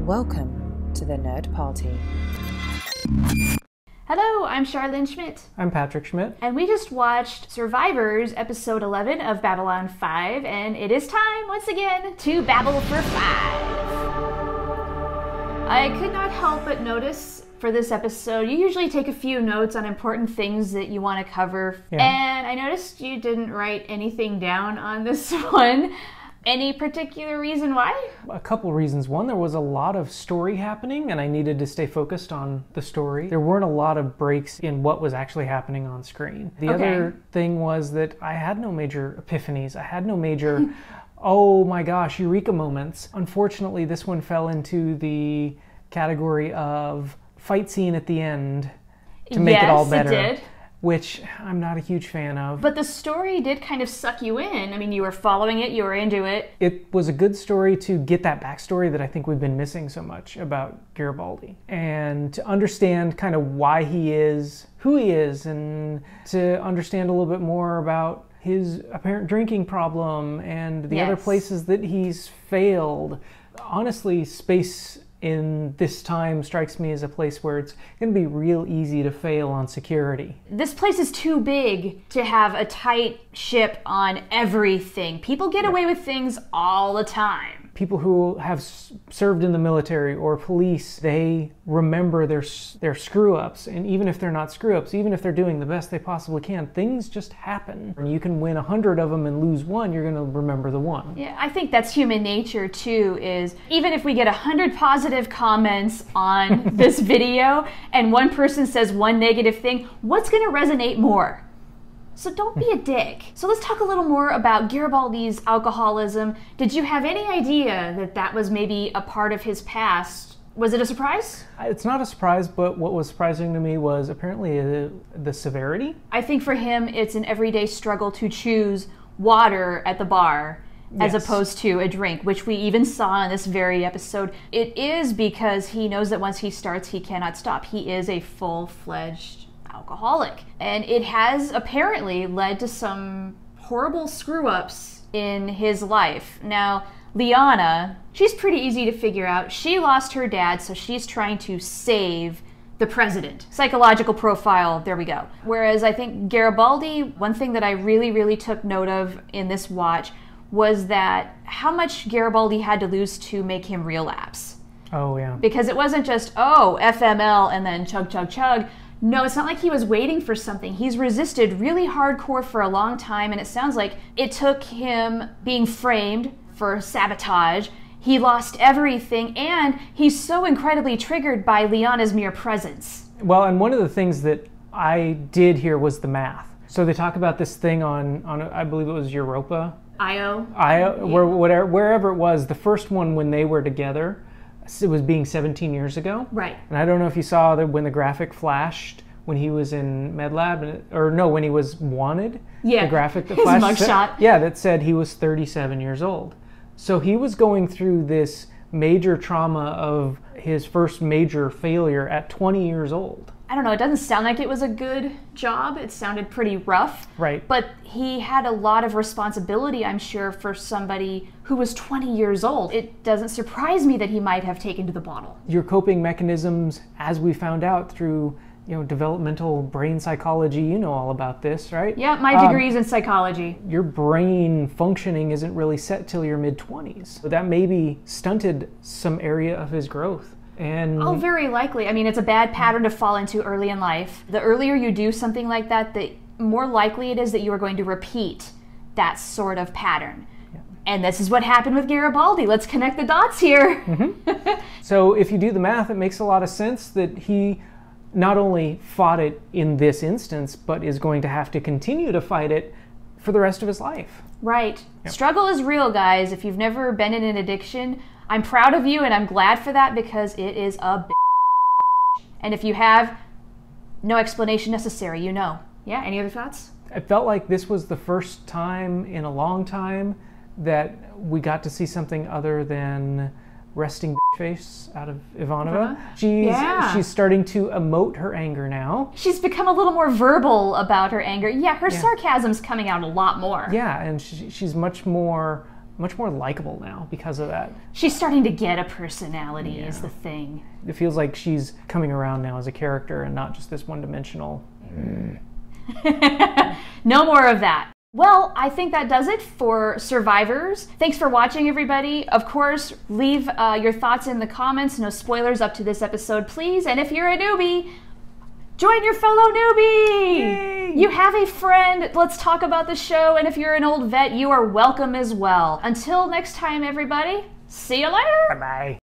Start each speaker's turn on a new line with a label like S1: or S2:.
S1: Welcome to the Nerd Party.
S2: Hello, I'm Charlene Schmidt.
S3: I'm Patrick Schmidt.
S2: And we just watched Survivors episode 11 of Babylon 5, and it is time, once again, to babble for 5. I could not help but notice for this episode, you usually take a few notes on important things that you want to cover, and I noticed you didn't write anything down on this one. Any particular reason why?
S3: A couple reasons. One, there was a lot of story happening and I needed to stay focused on the story. There weren't a lot of breaks in what was actually happening on screen. The other thing was that I had no major epiphanies. I had no major, oh my gosh, eureka moments. Unfortunately, this one fell into the category of fight scene at the end to make it all better.
S2: Yes, it did.
S3: Which I'm not a huge fan of.
S2: But the story did kind of suck you in. I mean, you were following it, you were into it.
S3: It was a good story to get that backstory that I think we've been missing so much about Garibaldi. And to understand kind of why he is who he is, and to understand a little bit more about his apparent drinking problem and the other places that he's failed. Honestly, space in this time strikes me as a place where it's going to be real easy to fail on security.
S2: This place is too big to have a tight ship on everything. People get away with things all the time.
S3: People who have served in the military or police, they remember their screw-ups. And even if they're not screw-ups, even if they're doing the best they possibly can, things just happen. And you can win 100 of them and lose one, you're going to remember the one.
S2: Yeah, I think that's human nature too, is even if we get 100 positive comments on this video and one person says one negative thing, what's going to resonate more? So don't be a dick. So let's talk a little more about Garibaldi's alcoholism. Did you have any idea that that was maybe a part of his past? Was it a surprise?
S3: It's not a surprise, but what was surprising to me was apparently the severity.
S2: I think for him, it's an everyday struggle to choose water at the bar as opposed to a drink, which we even saw in this very episode. It is because he knows that once he starts, he cannot stop. He is a full-fledged alcoholic. And it has apparently led to some horrible screw-ups in his life. Now, Liana, she's pretty easy to figure out. She lost her dad, so she's trying to save the president. Psychological profile, there we go. Whereas I think Garibaldi, one thing that I really took note of in this watch was that how much Garibaldi had to lose to make him relapse.
S3: Oh, yeah.
S2: Because it wasn't just, oh, FML and then chug, chug, chug. No, it's not like he was waiting for something. He's resisted really hardcore for a long time, and it sounds like it took him being framed for sabotage. He lost everything, and he's so incredibly triggered by Liana's mere presence.
S3: Well, and one of the things that I did here was the math. So they talk about this thing on I believe it was Europa.
S2: Io,
S3: wherever it was, the first one when they were together, it was being 17 years ago.
S2: Right.
S3: And I don't know if you saw that when the graphic flashed when he was in MedLab, or no, when he was wanted.
S2: Yeah.
S3: The graphic that
S2: his
S3: flashed.
S2: mugshot.
S3: That said he was 37 years old. So he was going through this major trauma of his first major failure at 20 years old.
S2: I don't know, it doesn't sound like it was a good job. It sounded pretty rough.
S3: Right.
S2: But he had a lot of responsibility, I'm sure, for somebody who was 20 years old. It doesn't surprise me that he might have taken to the bottle.
S3: Your coping mechanisms, as we found out through developmental brain psychology, you know all about this, right?
S2: Yeah, my degree's in psychology.
S3: Your brain functioning isn't really set till your mid-20s. So that maybe stunted some area of his growth. And
S2: oh, very likely. I mean, it's a bad pattern to fall into early in life. The earlier you do something like that, the more likely it is that you are going to repeat that sort of pattern. Yeah. And this is what happened with Garibaldi. Let's connect the dots here.
S3: Mm-hmm. So if you do the math, it makes a lot of sense that he not only fought it in this instance, but is going to have to continue to fight it for the rest of his life.
S2: Right.
S3: Yep.
S2: Struggle is real, guys. If you've never been in an addiction, I'm proud of you and I'm glad for that, because it is a and if you have, no explanation necessary, you know. Yeah, any other thoughts?
S3: I felt like this was the first time in a long time that we got to see something other than resting face out of Ivanova. She's starting to emote her anger now.
S2: She's become a little more verbal about her anger. Yeah, her sarcasm's coming out a lot more.
S3: Yeah, and she's much more much more likable now because of that.
S2: She's starting to get a personality is the thing.
S3: It feels like she's coming around now as a character and not just this one-dimensional.
S2: No more of that. Well, I think that does it for Survivors. Thanks for watching, everybody. Of course, leave your thoughts in the comments. No spoilers up to this episode, please. And if you're a newbie, join your fellow newbie!
S3: Yay!
S2: You have a friend. Let's talk about the show. And if you're an old vet, you are welcome as well. Until next time, everybody, see you later!
S3: Bye-bye.